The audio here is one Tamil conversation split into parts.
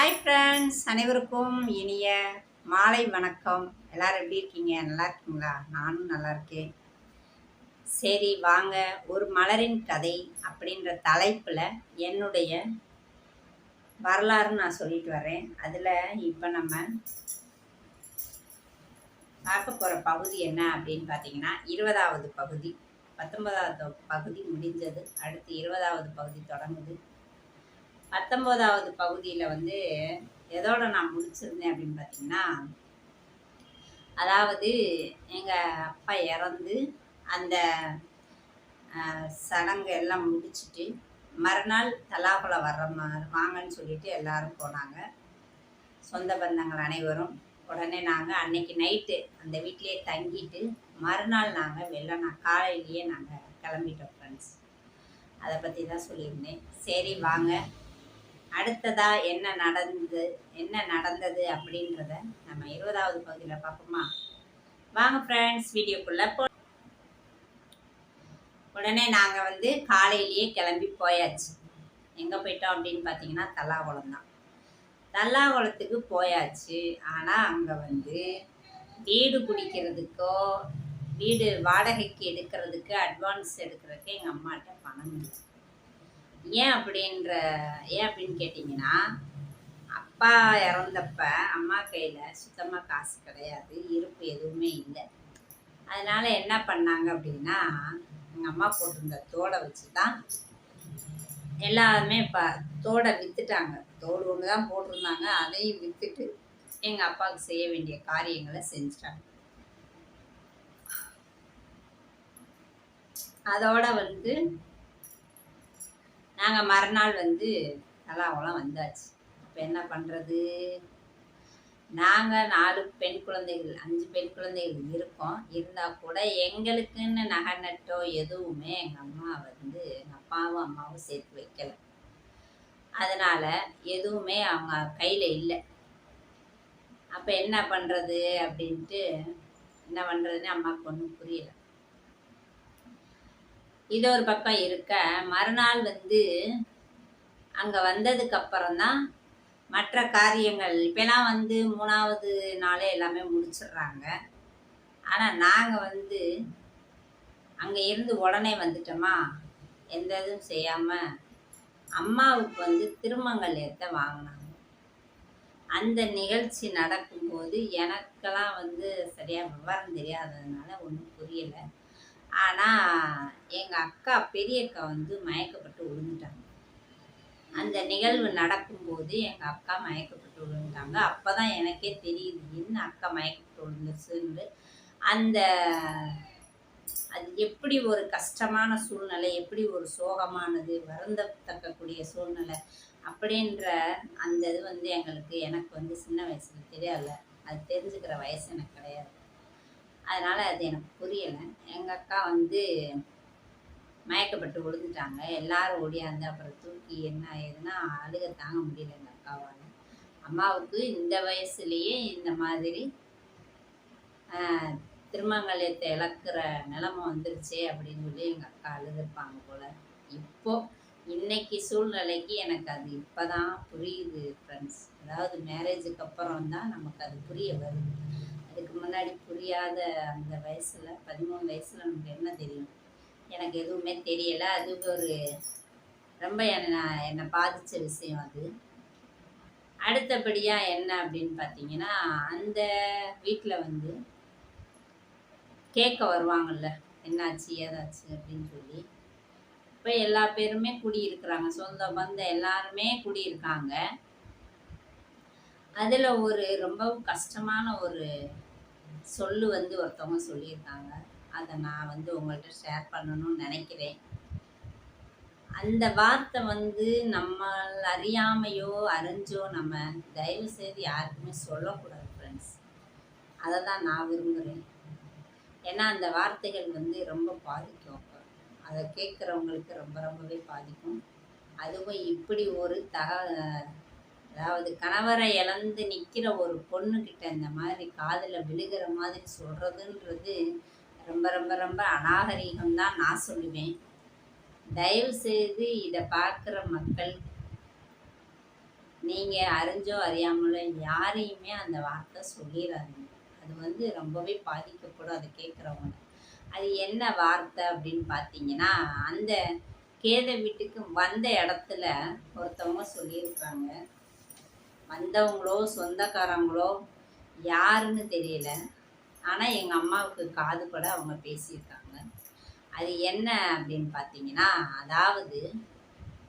ஹாய் ஃப்ரெண்ட்ஸ், அனைவருக்கும் இனிய மாலை வணக்கம். எல்லாரும் எப்படி இருக்கீங்க? நல்லா இருக்கீங்களா? நானும் நல்லா இருக்கேன். சரி வாங்க, ஒரு மலரின் கதை அப்படின்ற தலைப்பில் என்னுடைய வரலாறுன்னு நான் சொல்லிட்டு வரேன். அதில் இப்போ நம்ம பார்க்க போகிற பகுதி என்ன அப்படின்னு பார்த்தீங்கன்னா 20வது பகுதி. 19வது பகுதி முடிஞ்சது, அடுத்து 20வது பகுதி தொடங்குது. 19வது பகுதியில் வந்து எதோட நான் முடிச்சிருந்தேன் அப்படின்னு பார்த்தீங்கன்னா, அதாவது எங்கள் அப்பா இறந்து அந்த சடங்கு எல்லாம் முடிச்சுட்டு மறுநாள் தலாகுல வர்ற வாங்கன்னு சொல்லிட்டு எல்லாரும் போனாங்க, சொந்த பந்தங்கள் அனைவரும். உடனே நாங்கள் அன்னைக்கு நைட்டு அந்த வீட்டிலே தங்கிட்டு மறுநாள் நாங்கள் காலையிலேயே நாங்கள் கிளம்பிட்டோம் ஃப்ரெண்ட்ஸ். அதை பற்றி தான் சொல்லியிருந்தேன். சரி வாங்க, அடுத்ததா என்ன நடந்தது அப்படின்றத நம்ம 20வது பகுதியில் பார்ப்போமா? வாங்க ஃப்ரெண்ட்ஸ், வீடியோக்குள்ளே உடனே நாங்கள் வந்து காலையிலேயே கிளம்பி போயாச்சு. எங்கே போயிட்டோம் அப்படின்னு பார்த்தீங்கன்னா தல்லாகுளம் தான். தல்லாகுளத்துக்கு போயாச்சு. ஆனால் அங்கே வந்து வீடு பிடிக்கிறதுக்கோ வீடு வாடகைக்கு எடுக்கிறதுக்கு அட்வான்ஸ் எடுக்கிறதுக்கு எங்கள் அம்மாட்ட பணம் இல்லை. ஏன் அப்படின்னு கேட்டிங்கன்னா, அப்பா இறந்தப்ப அம்மா கையில் சுத்தமாக காசு கிடையாது, இருப்பு எதுவுமே இல்லை. அதனால் என்ன பண்ணாங்க அப்படின்னா, எங்கள் அம்மா போட்டிருந்த தோடை வச்சு தான் எல்லாருமே தோடை விற்றுட்டாங்க. தோடு ஒன்று தான் போட்டிருந்தாங்க, அதையும் விற்றுட்டு எங்கள் அப்பாவுக்கு செய்ய வேண்டிய காரியங்களை செஞ்சுட்டாங்க. அதோட வந்து நாங்கள் மறுநாள் வந்து தலாகுளம் வந்தாச்சு. இப்போ என்ன பண்ணுறது? நாங்கள் 4 பெண் குழந்தைகள் 5 பெண் குழந்தைகள் இருக்கோம். இருந்தால் கூட எங்களுக்குன்னு நகை நட்டோ எதுவுமே எங்கள் அப்பாவும் அம்மாவும் சேர்த்து வைக்கலை. அதனால் எதுவுமே அவங்க கையில் இல்லை. அப்போ என்ன பண்ணுறதுன்னு அம்மாவுக்கு ஒன்றும் புரியலை. இது ஒரு பக்கம் இருக்க, மறுநாள் வந்து அங்கே வந்ததுக்கப்புறம்தான் மற்ற காரியங்கள். இப்போலாம் வந்து 3வது நாளே எல்லாமே முடிச்சிடுறாங்க. ஆனால் நாங்கள் வந்து அங்கே இருந்து உடனே வந்துட்டோமா, எந்த இதுவும் செய்யாமல் அம்மாவுக்கு வந்து திருமங்கல்யத்தை வாங்கினாங்க. அந்த நிகழ்ச்சி நடக்கும்போது எனக்கெல்லாம் வந்து சரியாக விவரம் தெரியாததுனால ஒன்றும் புரியலை. ஆனால் எங்கள் அக்கா பெரிய அக்கா வந்து மயக்கப்பட்டு விழுந்துட்டாங்க. அந்த நிகழ்வு நடக்கும்போது எங்கள் அக்கா மயக்கப்பட்டு விழுந்துட்டாங்க. அப்போ தான் எனக்கே தெரியுது என்ன அக்கா மயக்கப்பட்டு விழுந்துச்சுன்னு. அது எப்படி ஒரு கஷ்டமான சூழ்நிலை, எப்படி ஒரு சோகமானது, வருந்தத்தக்கக்கூடிய சூழ்நிலை அப்படின்ற அந்த இது வந்து எனக்கு வந்து சின்ன வயசில் தெரியல. அது தெரிஞ்சுக்கிற வயசு எனக்கு கிடையாது. அதனால் அது எனக்கு புரியலை. எங்கள் அக்கா வந்து மயக்கப்பட்டு விழுந்துட்டாங்க. எல்லாரும் ஓடியாந்து அப்புறம் தூக்கி என்ன ஆயிடுதுன்னா அழுக தாங்க முடியல எங்கள் அக்காவால். அம்மாவுக்கு இந்த வயசுலேயே இந்த மாதிரி திருமங்கல்யத்தை இழக்கிற நிலைமை வந்துருச்சே அப்படின்னு சொல்லி எங்கள் அக்கா அழுதுருப்பாங்க போல். இன்னைக்கு சூழ்நிலைக்கு எனக்கு அது இப்போ தான் புரியுது ஃப்ரெண்ட்ஸ். அதாவது மேரேஜுக்கு அப்புறம் தான் நமக்கு அது புரிய வருது. அதுக்கு முன்னாடி புரியாத அந்த வயசில் 13 வயசில் நமக்கு என்ன தெரியும்? எனக்கு எதுவுமே தெரியலை. அது ஒரு ரொம்ப என்னை பாதித்த விஷயம் அது. அடுத்தபடியாக என்ன அப்படின்னு பார்த்தீங்கன்னா, அந்த வீட்டில் வந்து கேட்க வருவாங்கள்ல, என்னாச்சு ஏதாச்சு அப்படின்னு சொல்லி. இப்போ எல்லா பேருமே குடியிருக்கிறாங்க, சொந்த பந்தம் எல்லாருமே குடியிருக்காங்க. அதில் ஒரு ரொம்ப கஷ்டமான ஒரு சொல்லு வந்து ஒருத்தவங்க சொல்லியிருக்காங்க. அதை நான் வந்து உங்கள்கிட்ட ஷேர் பண்ணணும்னு நினைக்கிறேன். அந்த வார்த்தை வந்து நம்ம அறியாமையோ அறிஞ்சோ நம்ம தயவு செய்து யாருக்குமே சொல்லக்கூடாது ஃப்ரெண்ட்ஸ். அதை தான் நான் விரும்புகிறேன். ஏன்னா அந்த வார்த்தைகள் வந்து ரொம்ப பாதிக்கும். அதை கேட்குறவங்களுக்கு ரொம்பவே பாதிக்கும். அதுவும் இப்படி ஒரு அதாவது கணவரை இழந்து நிற்கிற ஒரு பொண்ணுக்கிட்ட இந்த மாதிரி காதில் விழுகிற மாதிரி சொல்கிறதுன்றது ரொம்ப அநாகரீகம் தான் நான் சொல்லுவேன். தயவு செய்து இதை பார்க்குற மக்கள் நீங்கள் அறிஞ்சோ அறியாமலோ யாரையுமே அந்த வார்த்தை சொல்லிடாதீங்க. அது வந்து ரொம்பவே பாதிக்கப்படும் அதை கேட்குறவங்க. அது என்ன வார்த்தை அப்படின்னு பார்த்தீங்கன்னா, அந்த கேத வீட்டுக்கு வந்த இடத்துல ஒருத்தவங்க சொல்லியிருக்காங்க. வந்தவங்களோ சொந்தக்காரங்களோ யாருன்னு தெரியல. ஆனால் எங்கள் அம்மாவுக்கு காது கூட அவங்க பேசியிருக்காங்க. அது என்ன அப்படின்னு பார்த்தீங்கன்னா, அதாவது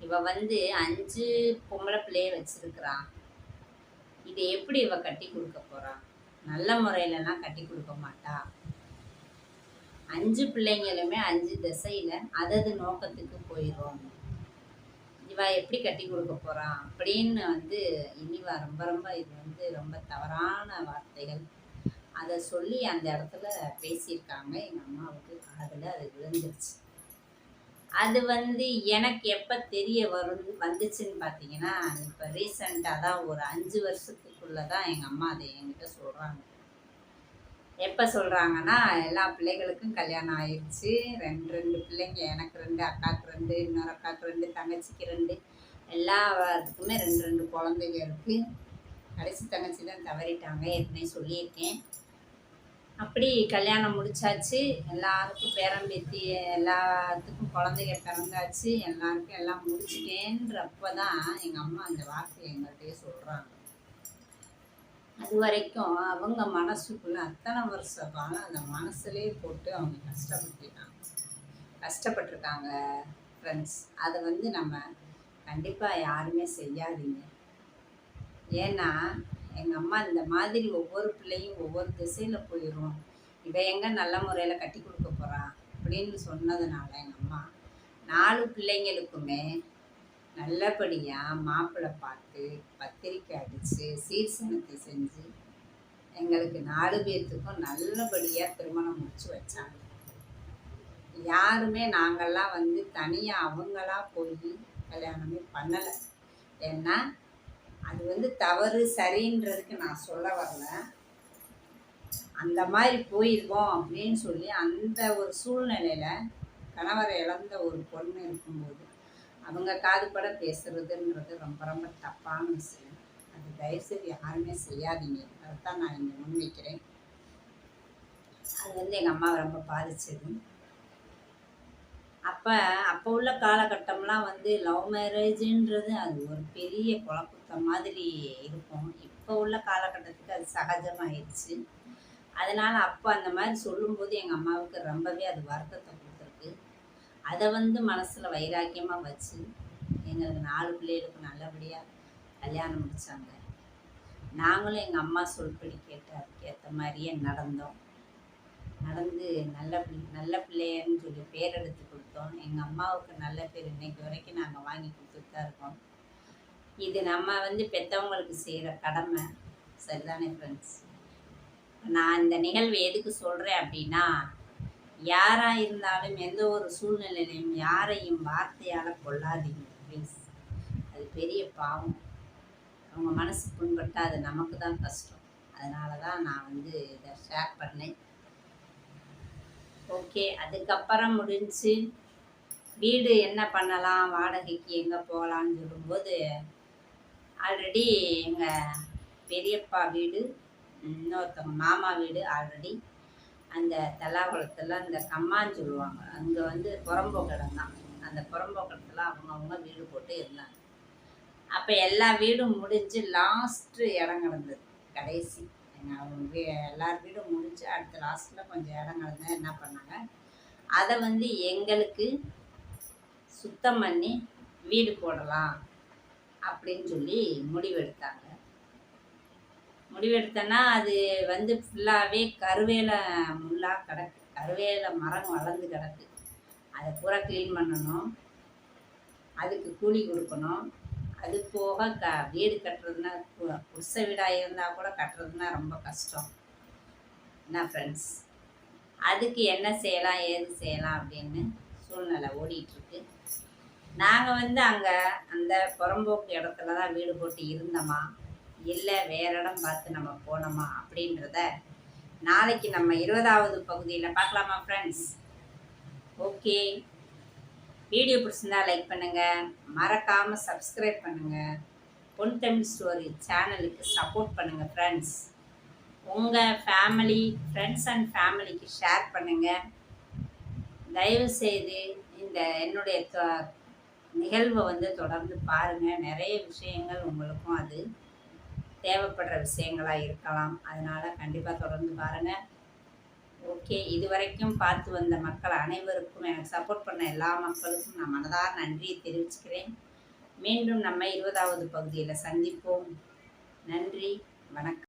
இவ வந்து 5 பொம்பளை பிள்ளைய வச்சிருக்கிறான். இதை எப்படி இவ கட்டி கொடுக்க போறா? நல்ல முறையிலலாம் கட்டி கொடுக்க மாட்டா. 5 பிள்ளைங்களுமே 5 திசையில அதது நோக்கத்துக்கு போயிடும். இவ எப்படி கட்டி கொடுக்க போறா அப்படின்னு வந்து இனிவா ரொம்ப ரொம்ப இது வந்து ரொம்ப தவறான வார்த்தைகள். அதை சொல்லி அந்த இடத்துல பேசியிருக்காங்க. எங்கள் அம்மாவுக்கு காதில் அது விழுந்துருச்சு. அது வந்து எனக்கு எப்போ தெரிய வந்துச்சுன்னு பார்த்தீங்கன்னா, இப்போ ரீசெண்டாக தான் ஒரு 5 வருஷத்துக்குள்ளே தான் எங்கள் அம்மா அதை என்கிட்ட சொல்கிறாங்க. எப்போ சொல்கிறாங்கன்னா, எல்லா பிள்ளைகளுக்கும் கல்யாணம் ஆயிடுச்சு. 2 பிள்ளைங்க, எனக்கு 2, அக்காவுக்கு 2, இன்னொரு அக்காவுக்கு 2, தங்கச்சிக்கு 2, எல்லாத்துக்குமே 2 குழந்தைங்க இருக்குது. கடைசி தங்கச்சி தான் தவறிட்டாங்க, ஏற்கனவே சொல்லியிருக்கேன். அப்படி கல்யாணம் முடிச்சாச்சு. எல்லாருக்கும் பேரம்பேத்தி எல்லாத்துக்கும் குழந்தைங்க பிறந்தாச்சு. எல்லாருக்கும் எல்லாம் முடிச்சிட்டேன்றப்ப தான் எங்கள் அம்மா அந்த வார்த்தையை எங்கள்கிட்டயே சொல்கிறாங்க. அது வரைக்கும் அவங்க மனசுக்குள்ள அத்தனை வருஷ காலம் அந்த மனசுலேயே போட்டு அவங்க கஷ்டப்பட்டிருக்காங்க ஃப்ரெண்ட்ஸ். அதை வந்து நம்ம கண்டிப்பாக யாருமே செய்யாதீங்க. ஏன்னா எங்கள் அம்மா இந்த மாதிரி ஒவ்வொரு பிள்ளையும் ஒவ்வொரு திசையில் போயிடும், இவ எங்கே நல்ல முறையில் கட்டி கொடுக்க போகிறா அப்படின்னு சொன்னதுனால எங்கள் அம்மா 4 பிள்ளைங்களுக்குமே நல்லபடியாக மாப்பிள்ளை பார்த்து பத்திரிக்கை அடித்து சீர்சனத்தை செஞ்சு எங்களுக்கு 4 பேர்த்துக்கும் நல்லபடியாக திருமணம் முடிச்சு வச்சாங்க. யாருமே நாங்கள்லாம் வந்து தனியாக அவங்களா போய் கல்யாணமே பண்ணலை. ஏன்னா அது வந்து தவறு சரின்றதுக்கு நான் சொல்ல வரல. அந்த மாதிரி போயிருக்கோம் அப்படின்னு சொல்லி அந்த ஒரு சூழ்நிலையில் கணவரை இழந்த ஒரு பொண்ணு இருக்கும்போது அவங்க காதுபட பேசுறதுன்றது ரொம்ப ரொம்ப தப்பான விஷயம். அது தயவுசெய்து யாருமே செய்யாதீங்க. அதைத்தான் நான் இங்கே முன்வைக்கிறேன். அது வந்து எங்கள் அம்மாவை ரொம்ப பாதிச்சது. அப்போ உள்ள காலகட்டம்லாம் வந்து லவ் மேரேஜுன்றது அது ஒரு பெரிய குழப்பத்த மாதிரி இருக்கும். இப்போ உள்ள காலகட்டத்துக்கு அது சகஜமாயிடுச்சு. அதனால் அப்போ அந்த மாதிரி சொல்லும்போது எங்கள் அம்மாவுக்கு ரொம்பவே அது வருத்தத்தை கொடுத்துருக்கு. அதை வந்து மனசில் வைராக்கியமாக வச்சு எங்களுக்கு 4 பிள்ளைகளுக்கு நல்லபடியாக கல்யாணம் முடித்தாங்க. நாங்களும் எங்கள் அம்மா சொல்படி கேட்டு அதுக்கேற்ற மாதிரியே நடந்து நல்ல பிள்ளையன்னு சொல்லி பேர் எடுத்து கொடுத்தோம். எங்கள் அம்மாவுக்கு நல்ல பேர் இன்னைக்கு வரைக்கும் நாங்கள் வாங்கி கொடுத்துட்டு தான் இருக்கோம். இது நம்ம வந்து பெற்றவங்களுக்கு செய்கிற கடமை. சரிதானே ஃப்ரெண்ட்ஸ்? நான் இந்த நிகழ்வு எதுக்கு சொல்கிறேன் அப்படின்னா, யாராக இருந்தாலும் எந்த ஒரு சூழ்நிலையிலையும் யாரையும் வார்த்தையால் கொள்ளாதீங்க ப்ளீஸ். அது பெரிய பாவம். அவங்க மனசு புண்பட்டால் அது நமக்கு தான் கஷ்டம். அதனால தான் நான் வந்து இதை ஷேர் பண்ணேன். ஓகே, அதுக்கப்புறம் முடிஞ்சு வீடு என்ன பண்ணலாம், வாடகைக்கு எங்கே போகலான்னு சொல்லும்போது ஆல்ரெடி எங்கள் பெரியப்பா வீடு, இன்னொருத்தவங்க மாமா வீடு ஆல்ரெடி அந்த தல்லாகுளத்தில் அந்த கம்மான்னு சொல்லுவாங்க, அங்கே வந்து புறம்போக்கிடம் தான். அந்த புறம்போக்கிடத்தில் அவங்கவுங்க வீடு போட்டு இருந்தாங்க. அப்போ எல்லா வீடும் முடிஞ்சு லாஸ்ட்டு இடம் கிடந்தது. கடைசி அவங்க எல்லார் வீடும் முடிஞ்சு அடுத்த லாஸ்ட்டில் கொஞ்சம் இடம் கிடந்தா என்ன பண்ணாங்க, அதை வந்து எங்களுக்கு சுத்தம் பண்ணி வீடு போடலாம் அப்படின்னு சொல்லி முடிவெடுத்தோன்னா அது வந்து ஃபுல்லாகவே கருவேல முள்ளாக கிடக்கு. கருவேல மரம் வளர்ந்து கிடக்கு. அதை பூரா க்ளீன் பண்ணணும், அதுக்கு கூலி கொடுக்கணும். அது போக வீடு கட்டுறதுன்னா குடிசை வீடாக இருந்தால் கூட கட்டுறதுன்னா ரொம்ப கஷ்டம் என்ன ஃப்ரெண்ட்ஸ். அதுக்கு என்ன செய்யலாம் ஏது செய்யலாம் அப்படின்னு சூழ்நிலை ஓடிட்டுருக்கு. நாங்கள் வந்து அங்கே அந்த புறம்போக்கு இடத்துல தான் வீடு போட்டு இருந்தோமா இல்லை வேறு இடம் பார்த்து நம்ம போனோமா அப்படின்றத நாளைக்கு நம்ம 20வது பகுதியில் பார்க்கலாமா ஃப்ரெண்ட்ஸ்? ஓகே, வீடியோ பிடிச்சிருந்தா லைக் பண்ணுங்கள், மறக்காமல் சப்ஸ்கிரைப் பண்ணுங்கள். பொன் தமிழ் ஸ்டோரி சேனலுக்கு சப்போர்ட் பண்ணுங்கள் ஃப்ரெண்ட்ஸ். உங்கள் ஃபேமிலி, ஃப்ரெண்ட்ஸ் அண்ட் ஃபேமிலிக்கு ஷேர் பண்ணுங்கள். தயவுசெய்து இந்த என்னுடைய நிகழ்வை வந்து தொடர்ந்து பாருங்கள். நிறைய விஷயங்கள் உங்களுக்கும் அது தேவைப்படுற விஷயங்களாக இருக்கலாம். அதனால் கண்டிப்பாக தொடர்ந்து பாருங்கள். ஓகே, இதுவரைக்கும் பார்த்து வந்த மக்கள் அனைவருக்கும், எனக்கு சப்போர்ட் பண்ண எல்லா மக்களுக்கும் நான் மனதார நன்றியை தெரிவிச்சுக்கிறேன். மீண்டும் நம்ம 20வது பகுதியில் சந்திப்போம். நன்றி, வணக்கம்.